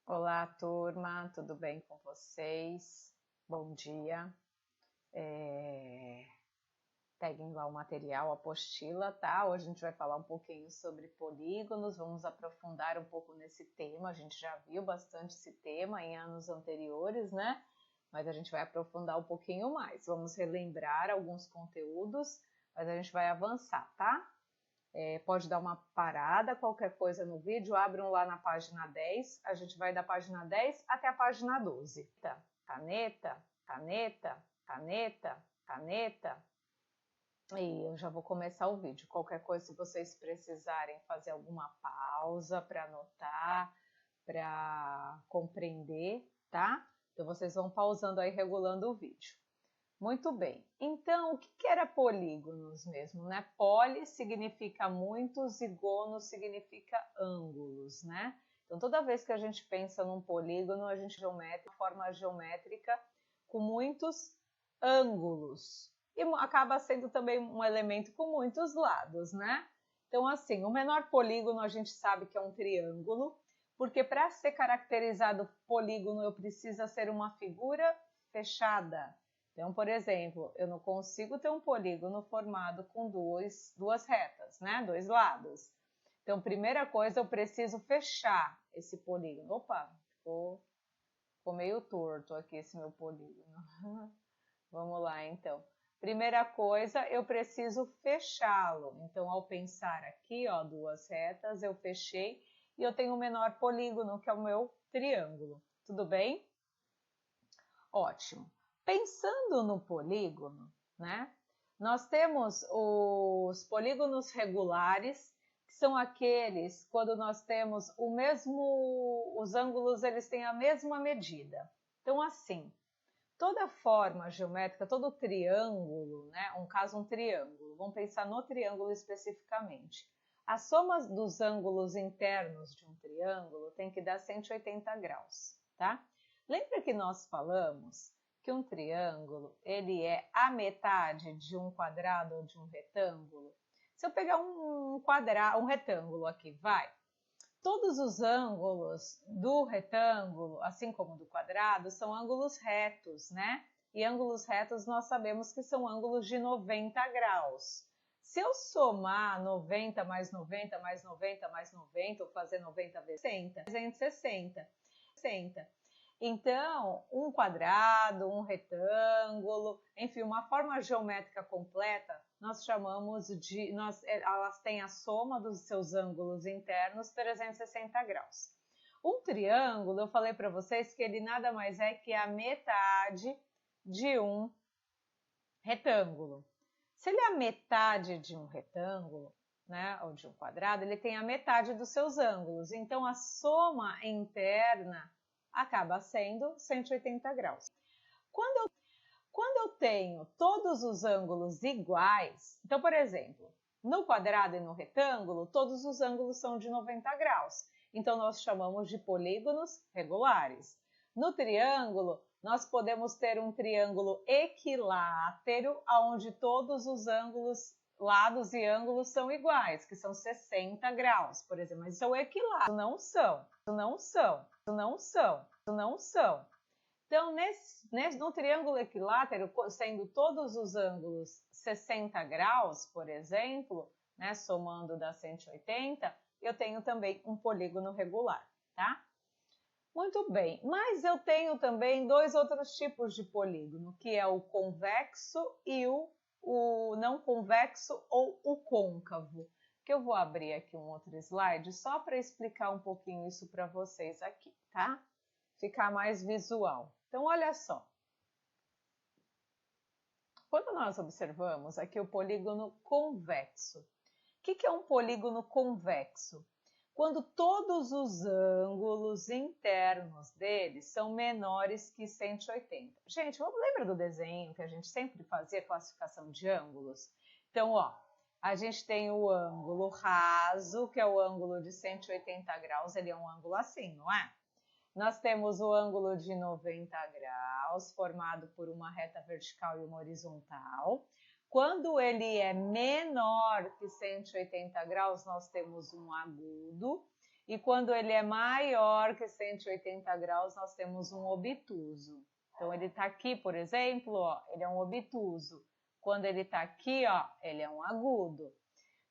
Olá, turma, tudo bem com vocês? Bom dia. Peguem lá o material, a apostila, tá? Hoje a gente vai falar um pouquinho sobre polígonos, vamos aprofundar um pouco nesse tema. A gente já viu bastante esse tema em anos anteriores, né? Mas a gente vai aprofundar um pouquinho mais. Vamos relembrar alguns conteúdos, mas a gente vai avançar, tá? Pode dar uma parada, qualquer coisa no vídeo, abram lá na página 10, a gente vai da página 10 até a página 12. Caneta, caneta, caneta, caneta. E eu já vou começar o vídeo. Qualquer coisa, se vocês precisarem fazer alguma pausa para anotar, para compreender, tá? Então vocês vão pausando aí, regulando o vídeo. Muito bem, então o que era polígonos mesmo, né? Poli significa muitos e gono significa ângulos, né? Então toda vez que a gente pensa num polígono, a gente geométrica, forma geométrica com muitos ângulos. E acaba sendo também um elemento com muitos lados, né? Então assim, o menor polígono a gente sabe que é um triângulo, porque para ser caracterizado polígono eu preciso ser uma figura fechada. Então, por exemplo, eu não consigo ter um polígono formado com duas retas, né? Dois lados. Então, primeira coisa, eu preciso fechar esse polígono. Opa, ficou meio torto aqui esse meu polígono. Vamos lá, então. Primeira coisa, eu preciso fechá-lo. Então, ao pensar aqui, ó, duas retas, eu fechei e eu tenho o menor polígono, que é o meu triângulo. Tudo bem? Ótimo. Pensando no polígono, né? Nós temos os polígonos regulares, que são aqueles quando nós temos os ângulos eles têm a mesma medida. Então assim, toda forma geométrica, todo triângulo, né? Um triângulo. Vamos pensar no triângulo especificamente. A soma dos ângulos internos de um triângulo tem que dar 180 graus, tá? Lembra que nós falamos que um triângulo ele é a metade de um quadrado ou de um retângulo? Se eu pegar um retângulo aqui, vai. Todos os ângulos do retângulo, assim como do quadrado, são ângulos retos, né? E ângulos retos nós sabemos que são ângulos de 90 graus. Se eu somar 90 mais 90 mais 90 mais 90, ou fazer 90 vezes 60, 360. Então, um quadrado, um retângulo, enfim, uma forma geométrica completa, nós chamamos de, elas têm a soma dos seus ângulos internos 360 graus. Um triângulo, eu falei para vocês que ele nada mais é que a metade de um retângulo. Se ele é a metade de um retângulo, né, ou de um quadrado, ele tem a metade dos seus ângulos. Então, a soma interna acaba sendo 180 graus. Quando eu tenho todos os ângulos iguais, então, por exemplo, no quadrado e no retângulo, todos os ângulos são de 90 graus. Então, nós chamamos de polígonos regulares. No triângulo, nós podemos ter um triângulo equilátero, onde todos os ângulos, lados e ângulos são iguais, que são 60 graus, por exemplo. Mas isso é o equilátero, não são. Então, no triângulo equilátero, sendo todos os ângulos 60 graus, por exemplo, né, somando dá 180, eu tenho também um polígono regular, tá? Muito bem, mas eu tenho também dois outros tipos de polígono, que é o convexo e o não convexo ou o côncavo, que eu vou abrir aqui um outro slide só para explicar um pouquinho isso para vocês aqui, tá? Ficar mais visual. Então, olha só. Quando nós observamos aqui o polígono convexo, o que é um polígono convexo? Quando todos os ângulos internos dele são menores que 180. Gente, lembra do desenho que a gente sempre fazia classificação de ângulos? Então, ó, a gente tem o ângulo raso, que é o ângulo de 180 graus, ele é um ângulo assim, não é? Nós temos o ângulo de 90 graus, formado por uma reta vertical e uma horizontal. Quando ele é menor que 180 graus, nós temos um agudo. E quando ele é maior que 180 graus, nós temos um obtuso. Então, ele está aqui, por exemplo, ó, ele é um obtuso. Quando ele está aqui, ó, ele é um agudo.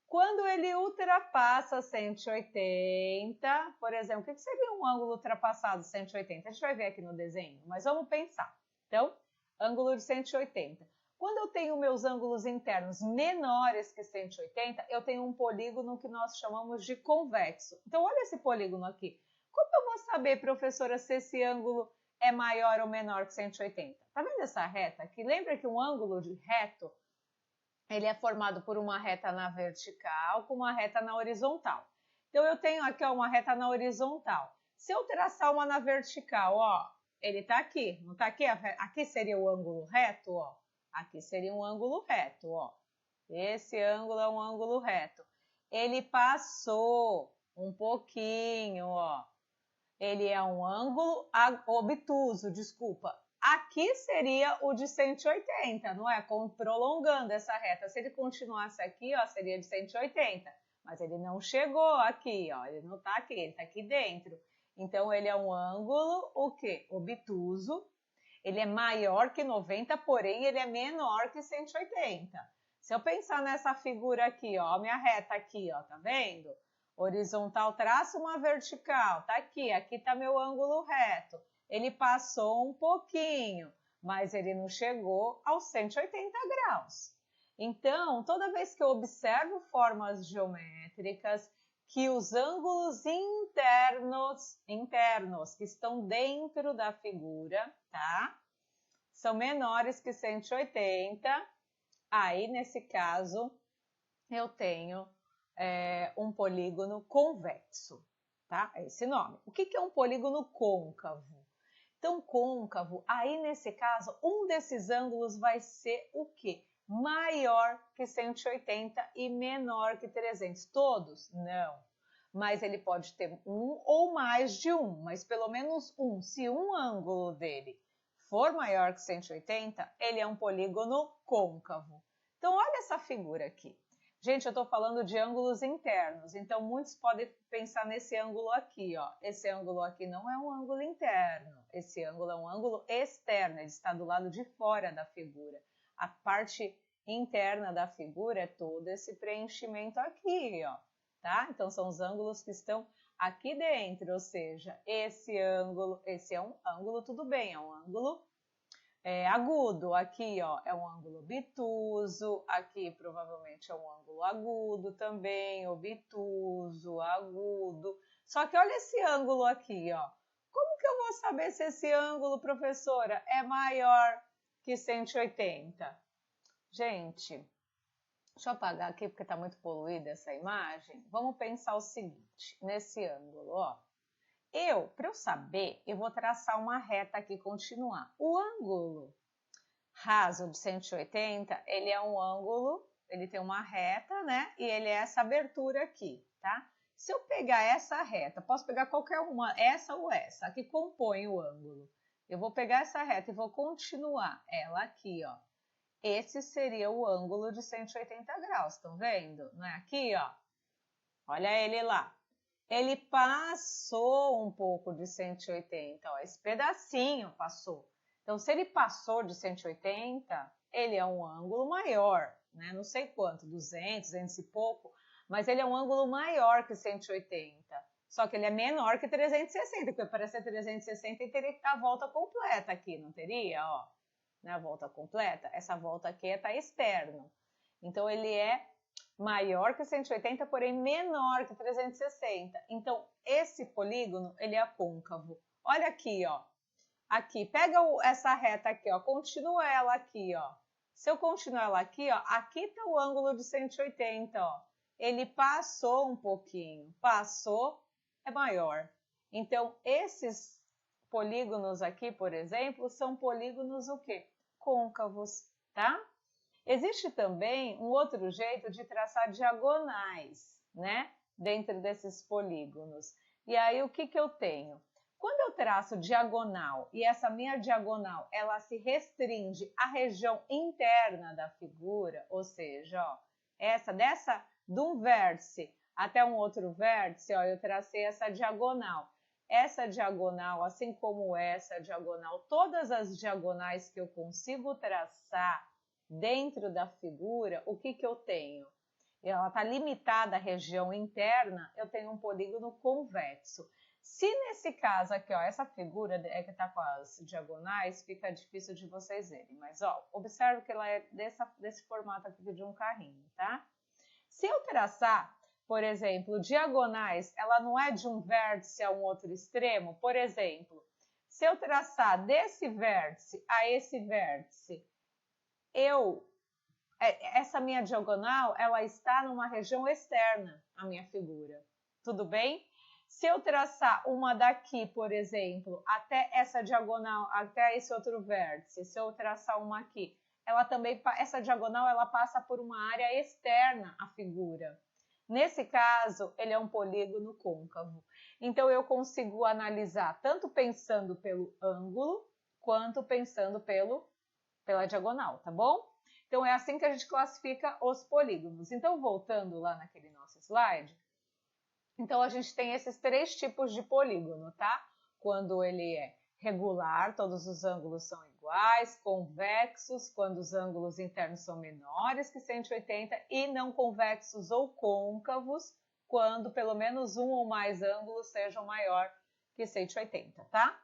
Quando ele ultrapassa 180, por exemplo, o que seria um ângulo ultrapassado 180? A gente vai ver aqui no desenho, mas vamos pensar. Então, ângulo de 180. Quando eu tenho meus ângulos internos menores que 180, eu tenho um polígono que nós chamamos de convexo. Então, olha esse polígono aqui. Como eu vou saber, professora, se esse ângulo é maior ou menor que 180? Tá vendo essa reta aqui? Lembra que um ângulo de reto, ele é formado por uma reta na vertical com uma reta na horizontal. Então, eu tenho aqui ó, uma reta na horizontal. Se eu traçar uma na vertical, ó, ele tá aqui, não tá aqui? Aqui seria o ângulo reto, ó. Aqui seria um ângulo reto, ó. Esse ângulo é um ângulo reto. Ele passou um pouquinho, ó. Ele é um ângulo obtuso, desculpa. Aqui seria o de 180, não é? Prolongando essa reta. Se ele continuasse aqui, ó, seria de 180. Mas ele não chegou aqui, ó. Ele não tá aqui, ele tá aqui dentro. Então, ele é um ângulo, o quê? Obtuso. Ele é maior que 90, porém ele é menor que 180. Se eu pensar nessa figura aqui, ó, minha reta aqui, ó, tá vendo? Horizontal traço uma vertical, tá aqui, aqui tá meu ângulo reto. Ele passou um pouquinho, mas ele não chegou aos 180 graus. Então, toda vez que eu observo formas geométricas, que os ângulos internos que estão dentro da figura, tá? São menores que 180. Aí, nesse caso, eu tenho um polígono convexo, tá? É esse nome. O que é um polígono côncavo? Então, côncavo, aí nesse caso, um desses ângulos vai ser o quê? Maior que 180 e menor que 300. Todos? Não. Mas ele pode ter um ou mais de um, mas pelo menos um. Se um ângulo dele for maior que 180, ele é um polígono côncavo. Então, olha essa figura aqui. Gente, eu estou falando de ângulos internos, então muitos podem pensar nesse ângulo aqui, ó. Esse ângulo aqui não é um ângulo interno, esse ângulo é um ângulo externo, ele está do lado de fora da figura. A parte interna da figura é todo esse preenchimento aqui, ó, tá? Então, são os ângulos que estão aqui dentro, ou seja, esse é um ângulo, tudo bem, é um ângulo agudo. Aqui, ó, é um ângulo obtuso, aqui provavelmente é um ângulo agudo também, obtuso, agudo. Só que olha esse ângulo aqui, ó. Como que eu vou saber se esse ângulo, professora, é maior que 180? Gente, deixa eu apagar aqui porque está muito poluída essa imagem. Vamos pensar o seguinte, nesse ângulo, ó. Para eu saber, eu vou traçar uma reta aqui, continuar. O ângulo raso de 180, ele é um ângulo, ele tem uma reta, né? E ele é essa abertura aqui, tá? Se eu pegar essa reta, posso pegar qualquer uma, essa ou essa, que compõe o ângulo. Eu vou pegar essa reta e vou continuar ela aqui, ó. Esse seria o ângulo de 180 graus, estão vendo? Não é aqui, ó? Olha ele lá. Ele passou um pouco de 180, ó, esse pedacinho passou. Então, se ele passou de 180, ele é um ângulo maior, né? Não sei quanto, 200, 200 e pouco, mas ele é um ângulo maior que 180. Só que ele é menor que 360, porque para ser 360 ele teria que dar a volta completa aqui, não teria? Ó, né? A volta completa, essa volta aqui está externo. Então, ele é maior que 180, porém menor que 360. Então, esse polígono, ele é côncavo. Olha aqui, ó. Aqui, pega essa reta aqui, ó. Continua ela aqui, ó. Se eu continuar ela aqui, ó, aqui está o ângulo de 180, ó. Ele passou um pouquinho. Passou, é maior. Então, esses polígonos aqui, por exemplo, são polígonos o quê? Côncavos, tá? Existe também um outro jeito de traçar diagonais, né? Dentro desses polígonos. E aí, o que eu tenho? Quando eu traço diagonal e essa minha diagonal, ela se restringe à região interna da figura, ou seja, ó, de um vértice até um outro vértice, ó, eu tracei essa diagonal. Essa diagonal, assim como essa diagonal, todas as diagonais que eu consigo traçar dentro da figura, o que eu tenho? Ela está limitada à região interna, eu tenho um polígono convexo. Se nesse caso aqui, ó, essa figura que está com as diagonais, fica difícil de vocês verem, mas ó, observe que ela é desse formato aqui de um carrinho, tá? Se eu traçar, por exemplo, diagonais, ela não é de um vértice a um outro extremo, por exemplo, se eu traçar desse vértice a esse vértice, essa minha diagonal, ela está numa região externa à minha figura, tudo bem? Se eu traçar uma daqui, por exemplo, até essa diagonal, até esse outro vértice, se eu traçar uma aqui, essa diagonal, ela passa por uma área externa à figura. Nesse caso, ele é um polígono côncavo. Então, eu consigo analisar tanto pensando pelo ângulo, quanto pensando pela diagonal, tá bom? Então, é assim que a gente classifica os polígonos. Então, voltando lá naquele nosso slide, então a gente tem esses três tipos de polígono, tá? Quando ele é regular, todos os ângulos são iguais, convexos, quando os ângulos internos são menores que 180, e não convexos ou côncavos, quando pelo menos um ou mais ângulos sejam maior que 180, tá?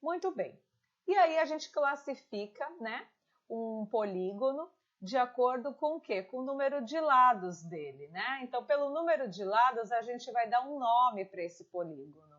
Muito bem. E aí a gente classifica, né, um polígono de acordo com o quê? Com o número de lados dele, né? Então, pelo número de lados, a gente vai dar um nome para esse polígono.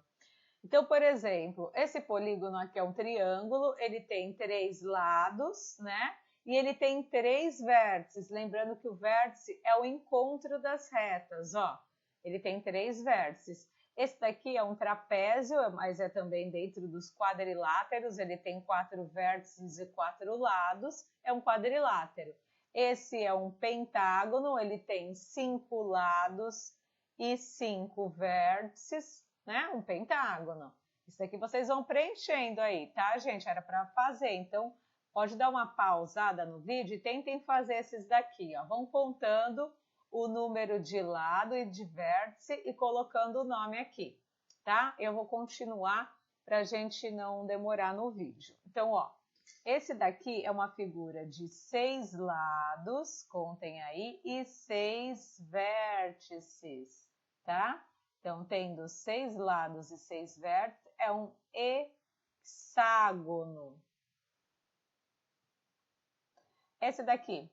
Então, por exemplo, esse polígono aqui é um triângulo, ele tem 3 lados, né? E ele tem 3 vértices, lembrando que o vértice é o encontro das retas, ó. Ele tem 3 vértices. Esse daqui é um trapézio, mas é também dentro dos quadriláteros, ele tem 4 vértices e 4 lados, é um quadrilátero. Esse é um pentágono, ele tem 5 lados e 5 vértices, né? Um pentágono. Isso aqui vocês vão preenchendo aí, tá, gente? Era para fazer, então pode dar uma pausada no vídeo e tentem fazer esses daqui, ó. Vão contando o número de lado e de vértice e colocando o nome aqui, tá? Eu vou continuar para a gente não demorar no vídeo. Então, ó, esse daqui é uma figura de 6 lados, contem aí, e 6 vértices, tá? Então, tendo 6 lados e 6 vértices, é um hexágono. Esse daqui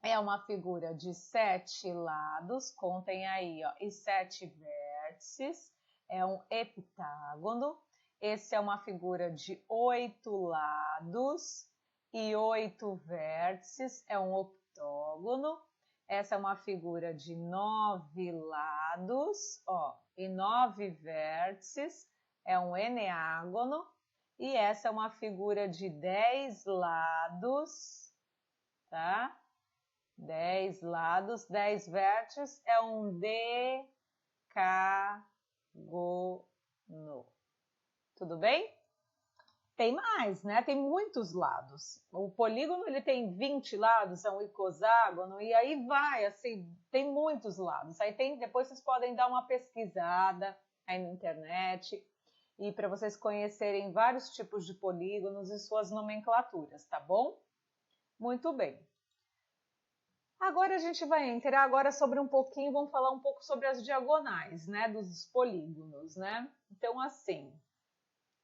é uma figura de 7 lados, contem aí, ó, e 7 vértices, é um heptágono. Esse é uma figura de 8 lados e 8 vértices, é um octógono. Essa é uma figura de 9 lados, ó, e 9 vértices, é um eneágono. E essa é uma figura de 10 lados, tá? 10 lados, 10 vértices, é um decágono. Tudo bem? Tem mais, né? Tem muitos lados. O polígono ele tem 20 lados, é um icoságono, e aí vai, assim, tem muitos lados. Aí depois vocês podem dar uma pesquisada aí na internet, e para vocês conhecerem vários tipos de polígonos e suas nomenclaturas, tá bom? Muito bem. Agora a gente vai entrar agora sobre vamos falar um pouco sobre as diagonais, né, dos polígonos, né? Então, assim,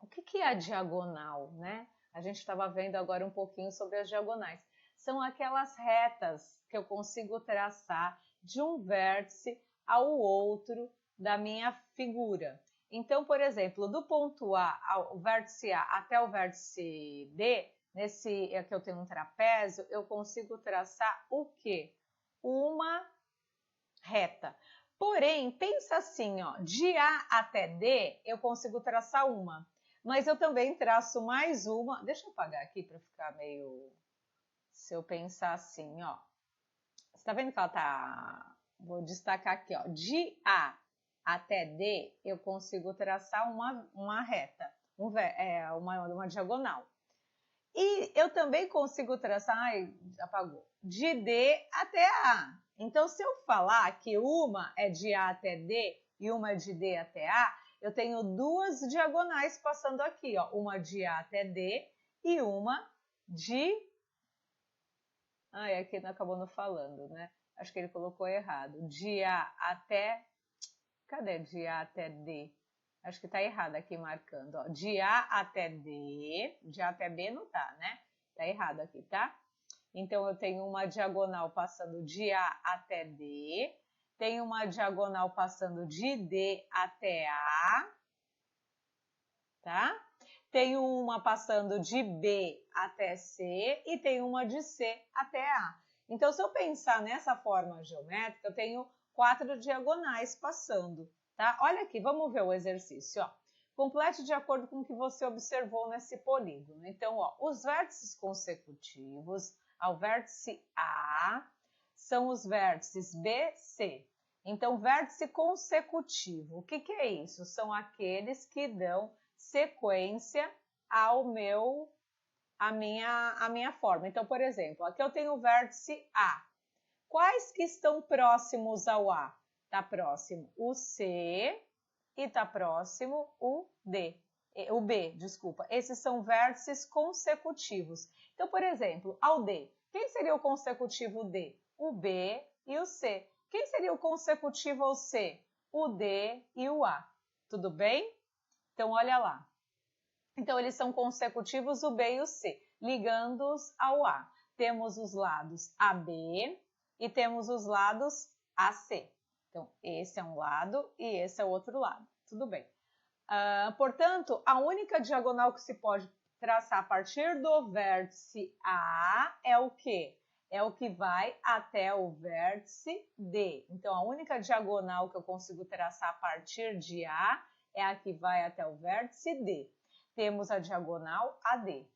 o que é a diagonal, né? A gente estava vendo agora um pouquinho sobre as diagonais. São aquelas retas que eu consigo traçar de um vértice ao outro da minha figura. Então, por exemplo, do ponto A ao vértice A até o vértice D, nesse aqui eu tenho um trapézio, eu consigo traçar o quê? Uma reta. Porém, pensa assim, ó, de A até D eu consigo traçar uma, mas eu também traço mais uma. Deixa eu apagar aqui para ficar meio... Se eu pensar assim, ó. Você tá vendo que ela tá... Vou destacar aqui, ó. De A até D eu consigo traçar uma reta, uma diagonal. E eu também consigo traçar... Ai, apagou. De D até A. Então, se eu falar que uma é de A até D e uma é de D até A, eu tenho duas diagonais passando aqui, ó, uma de A até D e uma de... Ah, aqui não acabou não falando, né? Acho que ele colocou errado. De A até... Cadê de A até D? Acho que tá errado aqui marcando, ó. De A até D, de A até B não tá, né? Tá errado aqui, tá? Então, eu tenho uma diagonal passando de A até D, tenho uma diagonal passando de D até A, tá? Tenho uma passando de B até C e tenho uma de C até A. Então, se eu pensar nessa forma geométrica, eu tenho 4 diagonais passando, tá? Olha aqui, vamos ver o exercício, ó. Complete de acordo com o que você observou nesse polígono. Então, ó, os vértices consecutivos ao vértice A são os vértices B, C. Então, vértice consecutivo, o que é isso? São aqueles que dão sequência à minha forma. Então, por exemplo, aqui eu tenho o vértice A. Quais que estão próximos ao A? Está próximo o C e está próximo o D. O B, desculpa. Esses são vértices consecutivos. Então, por exemplo, ao D. Quem seria o consecutivo D? O B e o C. Quem seria o consecutivo ao C? O D e o A. Tudo bem? Então, olha lá. Então, eles são consecutivos, o B e o C, ligando-os ao A. Temos os lados AB e temos os lados AC. Então, esse é um lado e esse é o outro lado. Tudo bem. Portanto, a única diagonal que se pode traçar a partir do vértice A é o quê? É o que vai até o vértice D. Então, a única diagonal que eu consigo traçar a partir de A é a que vai até o vértice D. Temos a diagonal AD.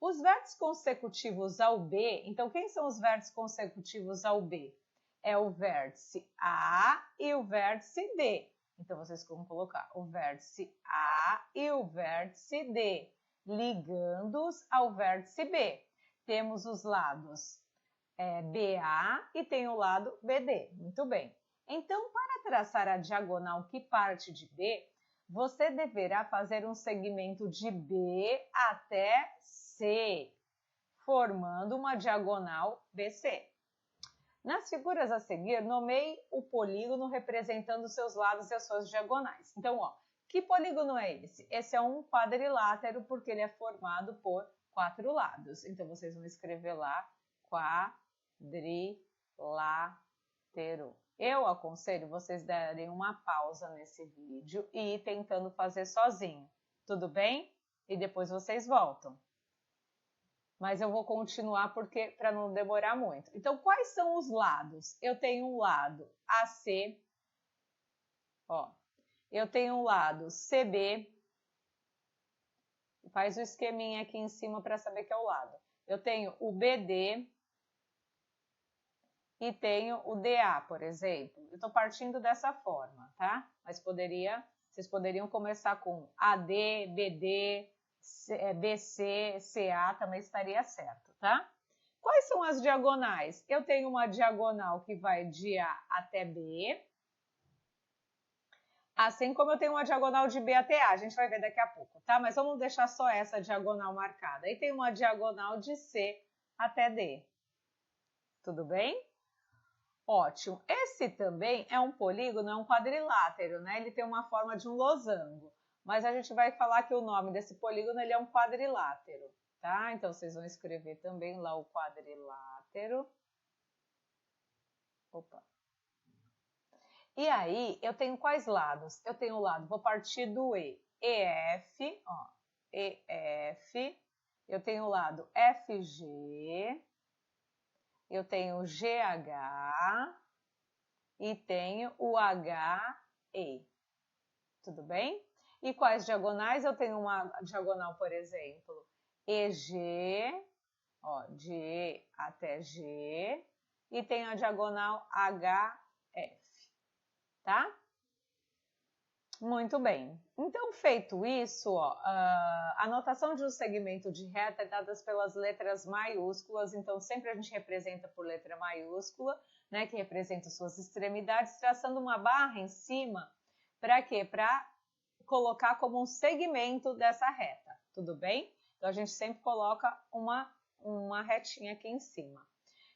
Os vértices consecutivos ao B, então quem são os vértices consecutivos ao B? É o vértice A e o vértice D. Então, vocês vão colocar o vértice A e o vértice D, ligando-os ao vértice B. Temos os lados BA e tem o lado BD. Muito bem. Então, para traçar a diagonal que parte de B, você deverá fazer um segmento de B até C, formando uma diagonal BC. Nas figuras a seguir, nomeie o polígono representando seus lados e as suas diagonais. Então, ó, que polígono é esse? Esse é um quadrilátero porque ele é formado por 4 lados. Então, vocês vão escrever lá quadrilátero. Eu aconselho vocês darem uma pausa nesse vídeo e ir tentando fazer sozinho. Tudo bem? E depois vocês voltam. Mas eu vou continuar porque para não demorar muito. Então, quais são os lados? Eu tenho um lado AC, ó. Eu tenho um lado CB. Faz o esqueminha aqui em cima para saber que é o lado. Eu tenho o BD e tenho o DA, por exemplo. Eu estou partindo dessa forma, tá? Mas vocês poderiam começar com AD, BD, BC, CA, também estaria certo, tá? Quais são as diagonais? Eu tenho uma diagonal que vai de A até B, assim como eu tenho uma diagonal de B até A, a gente vai ver daqui a pouco, tá? Mas vamos deixar só essa diagonal marcada. Aí tem uma diagonal de C até D. Tudo bem? Ótimo. Esse também é um polígono, é um quadrilátero, né? Ele tem uma forma de um losango. Mas a gente vai falar que o nome desse polígono ele é um quadrilátero, tá? Então, vocês vão escrever também lá o quadrilátero. Opa. E aí, eu tenho quais lados? Eu tenho o lado, vou partir do EF, ó, EF. Eu tenho o lado FG. Eu tenho o GH e tenho o HE. Tudo bem? E quais diagonais? Eu tenho uma diagonal, por exemplo, EG, ó, de E até G, e tenho a diagonal HF, tá? Muito bem. Então, feito isso, ó, a notação de um segmento de reta é dada pelas letras maiúsculas, então sempre a gente representa por letra maiúscula, né, que representa suas extremidades, traçando uma barra em cima, para quê? Para colocar como um segmento dessa reta, tudo bem? Então, a gente sempre coloca uma retinha aqui em cima.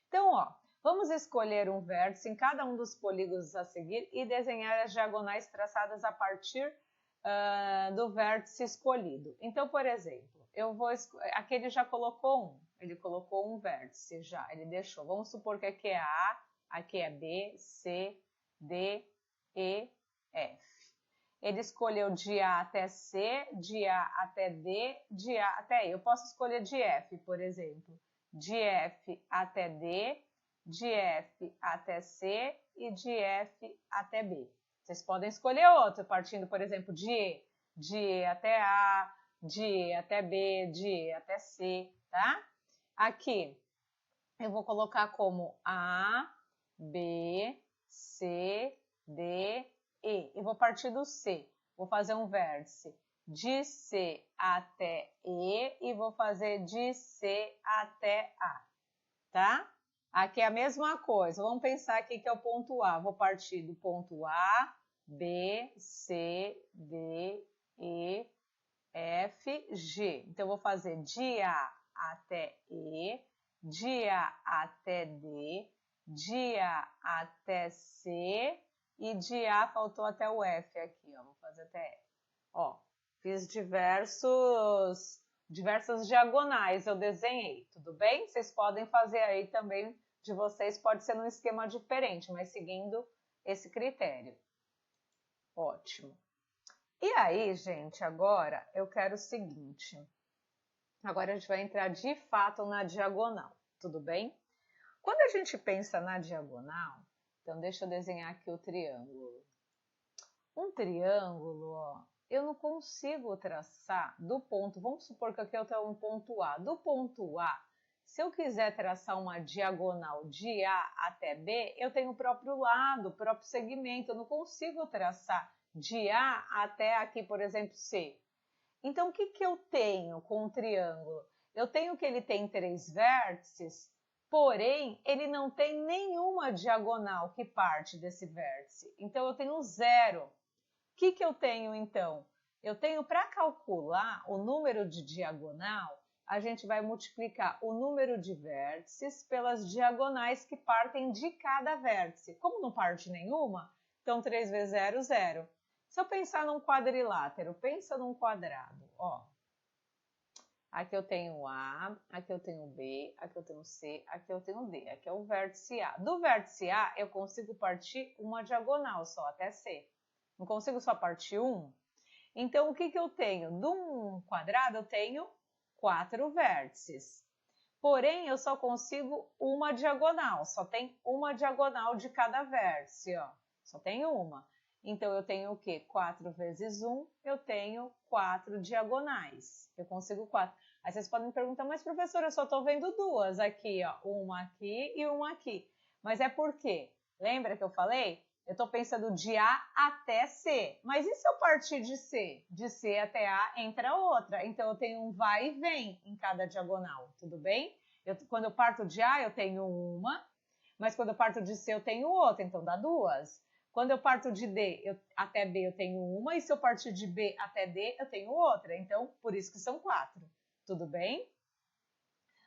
Então, ó, vamos escolher um vértice em cada um dos polígonos a seguir e desenhar as diagonais traçadas a partir do vértice escolhido. Então, por exemplo, aqui ele já colocou ele colocou um vértice já, ele deixou. Vamos supor que aqui é A, aqui é B, C, D, E, F. Ele escolheu de A até C, de A até D, de A até E. Eu posso escolher de F, por exemplo, de F até D, de F até C e de F até B. Vocês podem escolher outro, partindo, por exemplo, de E até A, de E até B, de E até C, tá? Aqui, eu vou colocar como A, B, C, D, E. Eu vou partir do C. Vou fazer um vértice de C até E e vou fazer de C até A, tá? Aqui é a mesma coisa. Vamos pensar aqui que é o ponto A. Vou partir do ponto A, B, C, D, E, F, G. Então, eu vou fazer de A até E, de A até D, de A até C e de A faltou até o F aqui, ó. Vou fazer até F. Ó, fiz diversas diagonais, eu desenhei, tudo bem? Vocês podem fazer aí também de vocês, pode ser num esquema diferente, mas seguindo esse critério. Ótimo. E aí, gente, agora eu quero o seguinte. Agora a gente vai entrar de fato na diagonal, tudo bem? Quando a gente pensa na diagonal, então deixa eu desenhar aqui o triângulo. Um triângulo, ó, eu não consigo traçar do ponto, vamos supor que aqui eu tenho um ponto A. Do ponto A, se eu quiser traçar uma diagonal de A até B, eu tenho o próprio lado, o próprio segmento, eu não consigo traçar de A até aqui, por exemplo, C. Então, o que eu tenho com o triângulo? Eu tenho que ele tem 3 vértices, porém, ele não tem nenhuma diagonal que parte desse vértice. Então, eu tenho 0. O que eu tenho, então? Eu tenho, para calcular o número de diagonal, a gente vai multiplicar o número de vértices pelas diagonais que partem de cada vértice. Como não parte nenhuma, então 3 vezes 0, 0. Se eu pensar num quadrilátero, pensa num quadrado, ó. Aqui eu tenho A, aqui eu tenho B, aqui eu tenho C, aqui eu tenho D. Aqui é o vértice A. Do vértice A, eu consigo partir uma diagonal só, até C. Não consigo só partir um? Então, o que eu tenho? De um quadrado, eu tenho 4 vértices. Porém, eu só consigo uma diagonal. Só tem uma diagonal de cada vértice, ó. Só tem uma. Então, eu tenho o quê? 4 vezes 1, eu tenho 4 diagonais. Eu consigo 4. Aí vocês podem me perguntar, mas professora, eu só estou vendo duas aqui, ó. Uma aqui e uma aqui. Mas é por quê? Lembra que eu falei? Eu estou pensando de A até C. Mas e se eu partir de C? De C até A entra outra. Então, eu tenho um vai e vem em cada diagonal, tudo bem? Quando eu parto de A, eu tenho uma. Mas quando eu parto de C, eu tenho outra. Então, dá duas. Quando eu parto de D até B, eu tenho uma. E se eu partir de B até D, eu tenho outra. Então, por isso que são 4. Tudo bem?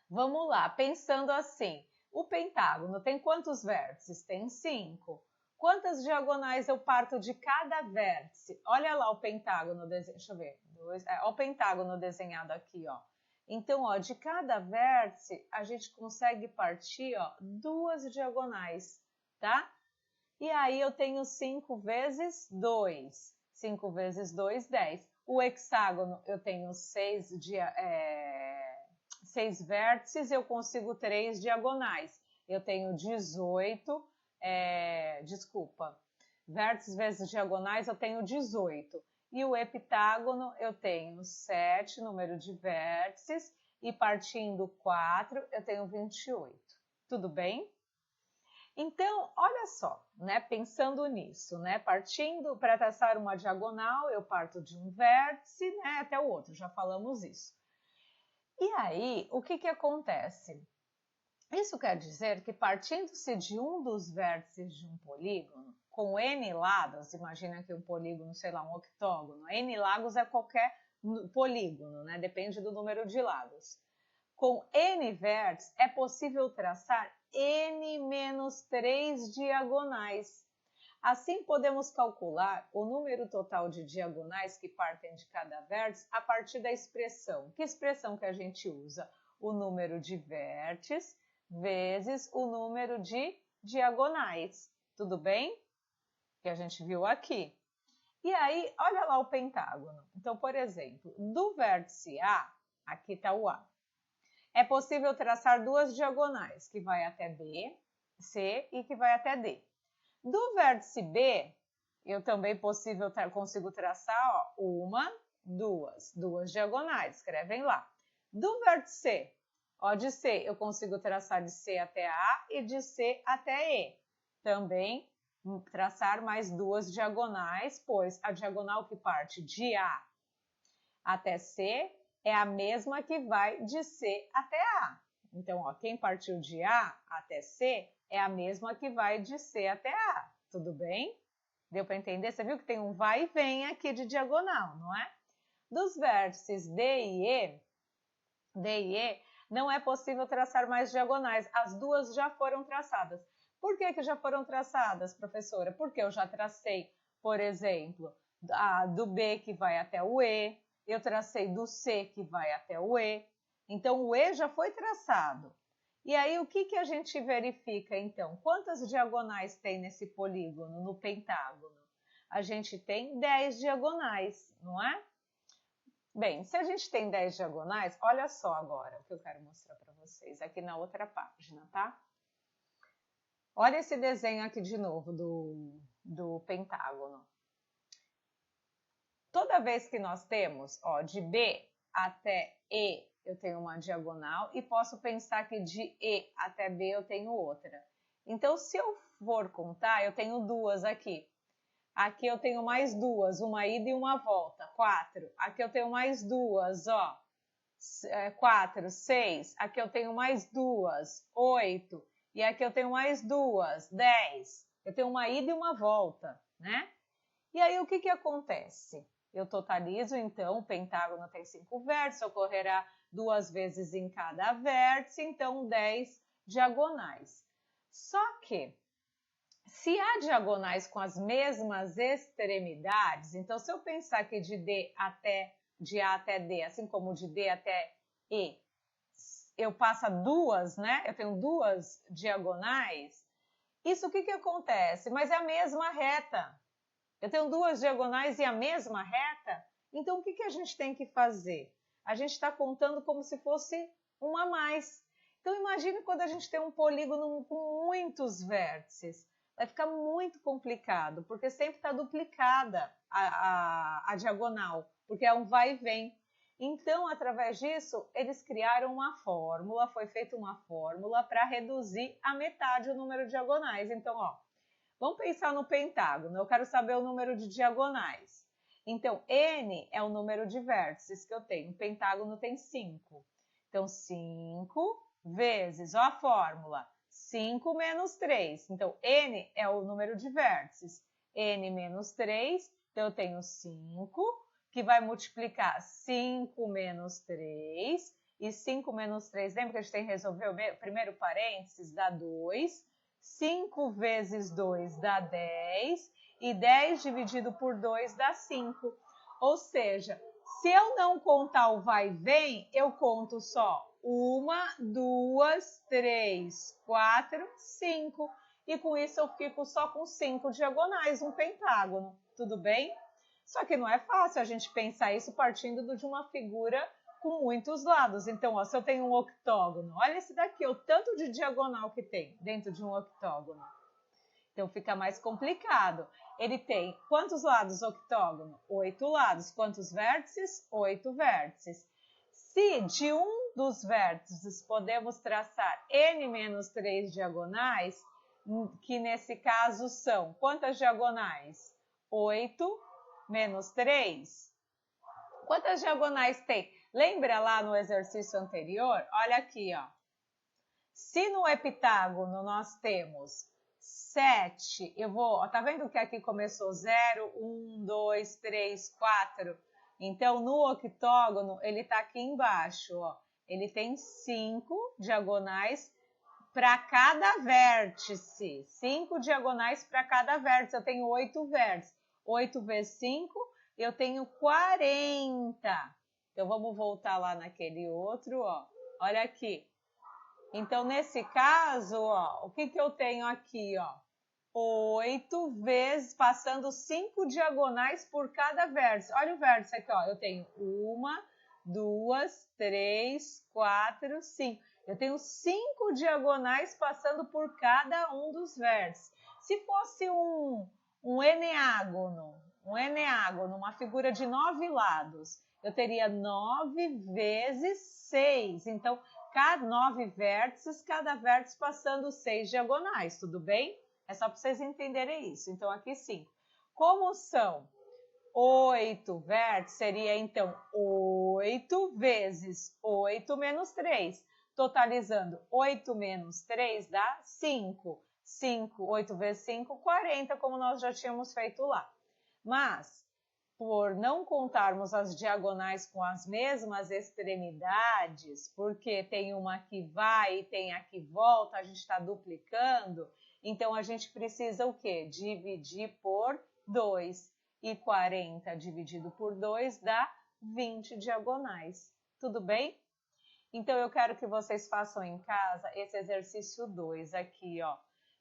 Vamos lá. Pensando assim. O pentágono tem quantos vértices? Tem 5. Quantas diagonais eu parto de cada vértice? Olha lá o pentágono, deixa eu ver, olha o pentágono desenhado aqui, ó. Então, ó, de cada vértice, a gente consegue partir, ó, 2 diagonais, tá? E aí eu tenho 5 vezes 2. 5 vezes 2, 10. O hexágono, eu tenho 6 vértices, eu consigo 3 diagonais. Eu tenho 18... vértices vezes diagonais eu tenho 18. E o heptágono eu tenho 7, número de vértices, e partindo 4 eu tenho 28. Tudo bem? Então, olha só, né, pensando nisso, né, partindo para traçar uma diagonal, eu parto de um vértice, né, até o outro, já falamos isso. E aí, o que acontece? Isso quer dizer que partindo-se de um dos vértices de um polígono, com n lados, imagina que um polígono, sei lá, um octógono, n lados é qualquer polígono, né, depende do número de lados. Com n vértices, é possível traçar n menos 3 diagonais. Assim, podemos calcular o número total de diagonais que partem de cada vértice a partir da expressão. Que expressão que a gente usa? O número de vértices vezes o número de diagonais. Tudo bem? Que a gente viu aqui. E aí, olha lá o pentágono. Então, por exemplo, do vértice A, aqui está o A, é possível traçar duas diagonais, que vai até B, C e que vai até D. Do vértice B, eu também consigo traçar uma, duas diagonais, escrevem lá. Do vértice C, ó, de C eu consigo traçar de C até A e de C até E. Também traçar mais duas diagonais, pois a diagonal que parte de A até C é a mesma que vai de C até A. Então, ó, quem partiu de A até C é a mesma que vai de C até A. Tudo bem? Deu para entender? Você viu que tem um vai e vem aqui de diagonal, não é? Dos vértices D e E, não é possível traçar mais diagonais. As duas já foram traçadas. Por que já foram traçadas, professora? Porque eu já tracei, por exemplo, do B que vai até o E, eu tracei do C que vai até o E. Então, o E já foi traçado. E aí, o que a gente verifica, então? Quantas diagonais tem nesse polígono, no pentágono? A gente tem 10 diagonais, não é? Bem, se a gente tem 10 diagonais, olha só agora o que eu quero mostrar para vocês aqui na outra página, tá? Olha esse desenho aqui de novo do pentágono. Toda vez que nós temos, ó, de B até E, eu tenho uma diagonal e posso pensar que de E até B eu tenho outra. Então, se eu for contar, eu tenho duas aqui. Aqui eu tenho mais duas, uma ida e uma volta, 4. Aqui eu tenho mais duas, ó, 4, 6. Aqui eu tenho mais duas, 8. E aqui eu tenho mais duas, 10. Eu tenho uma ida e uma volta, né? E aí o que acontece? Eu totalizo, então, o pentágono tem 5 vértices, ocorrerá 2 vezes em cada vértice, então 10 diagonais. Só que, se há diagonais com as mesmas extremidades, então se eu pensar que de A até D, assim como de D até E, eu passo duas, né? Eu tenho duas diagonais, isso o que acontece? Mas é a mesma reta. Eu tenho duas diagonais e a mesma reta, então o que a gente tem que fazer? A gente está contando como se fosse uma a mais. Então imagine quando a gente tem um polígono com muitos vértices. Vai ficar muito complicado, porque sempre está duplicada a diagonal, porque é um vai e vem. Então, através disso, eles criaram uma fórmula, foi feita uma fórmula para reduzir a metade o número de diagonais. Então, ó, vamos pensar no pentágono, eu quero saber o número de diagonais. Então, n é o número de vértices que eu tenho. O pentágono tem 5. Então, 5 vezes, ó a fórmula, 5 menos 3. Então, n é o número de vértices. N menos 3, então eu tenho 5, que vai multiplicar 5 menos 3. E 5 menos 3, lembra que a gente tem que resolver o primeiro parênteses, dá 2. 5 vezes 2 dá 10, e 10 dividido por 2 dá 5. Ou seja, se eu não contar o vai e vem, eu conto só 1, 2, 3, 4, 5. E com isso eu fico só com 5 diagonais, um pentágono. Tudo bem? Só que não é fácil a gente pensar isso partindo de uma figura com muitos lados. Então, ó, se eu tenho um octógono, olha esse daqui, o tanto de diagonal que tem dentro de um octógono. Então, fica mais complicado. Ele tem quantos lados octógono? 8 lados. Quantos vértices? 8 vértices. Se de um dos vértices podemos traçar n menos 3 diagonais, que nesse caso são quantas diagonais? 8 menos 3. Quantas diagonais tem? Lembra lá no exercício anterior? Olha aqui, ó. Se no heptágono nós temos 7, tá vendo que aqui começou 0, 1, 2, 3, 4? Então, no octógono, ele tá aqui embaixo, ó. Ele tem 5 diagonais para cada vértice. 5 diagonais para cada vértice. Eu tenho 8 vértices. 8 vezes 5, eu tenho 40. Então, vamos voltar lá naquele outro, ó. Olha aqui. Então, nesse caso, ó, o que eu tenho aqui, ó? 8 vezes, passando 5 diagonais por cada vértice. Olha o vértice aqui, ó. Eu tenho 1, 2, 3, 4, 5. Eu tenho 5 diagonais passando por cada um dos vértices. Se fosse um eneágono, uma figura de 9 lados, eu teria 9 vezes 6. Então, cada 9 vértices, cada vértice passando 6 diagonais, tudo bem? É só para vocês entenderem isso. Então, aqui 5. Como são 8 vértices, seria então 8 vezes 8 menos 3. Totalizando 8 menos 3 dá 5. 8 vezes 5, 40, como nós já tínhamos feito lá. Mas, por não contarmos as diagonais com as mesmas extremidades, porque tem uma que vai e tem a que volta, a gente está duplicando, então a gente precisa o quê? Dividir por 2. E 40 dividido por 2 dá 20 diagonais. Tudo bem? Então eu quero que vocês façam em casa esse exercício 2 aqui, ó.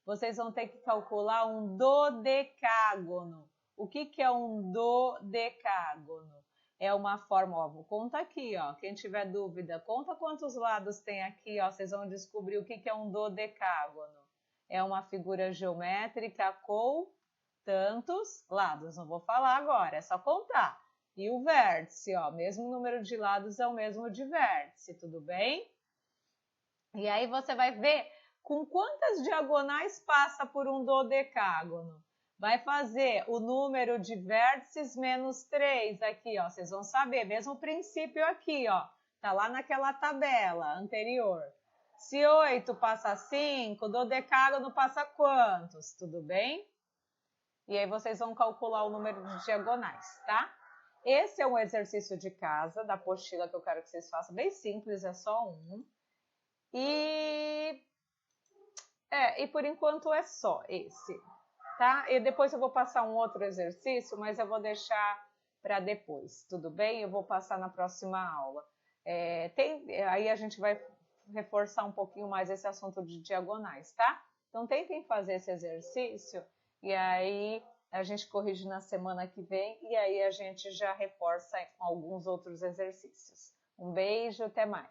Vocês vão ter que calcular um dodecágono. O que é um dodecágono? É uma forma, ó, vou contar aqui, ó. Quem tiver dúvida, conta quantos lados tem aqui, ó. Vocês vão descobrir o que é um dodecágono. É uma figura geométrica com tantos lados. Não vou falar agora, é só contar. E o vértice, ó, mesmo número de lados é o mesmo de vértice, tudo bem? E aí você vai ver com quantas diagonais passa por um dodecágono. Vai fazer o número de vértices menos 3 aqui, ó. Vocês vão saber, mesmo princípio aqui, ó. Tá lá naquela tabela anterior. Se 8 passa 5, o dodecágono passa quantos? Tudo bem? E aí vocês vão calcular o número de diagonais, tá? Esse é um exercício de casa da apostila que eu quero que vocês façam. Bem simples, é só um. E por enquanto é só esse, tá? E depois eu vou passar um outro exercício, mas eu vou deixar para depois, tudo bem? Eu vou passar na próxima aula. Aí a gente vai reforçar um pouquinho mais esse assunto de diagonais, tá? Então tentem fazer esse exercício e aí a gente corrige na semana que vem e aí a gente já reforça com alguns outros exercícios. Um beijo, até mais!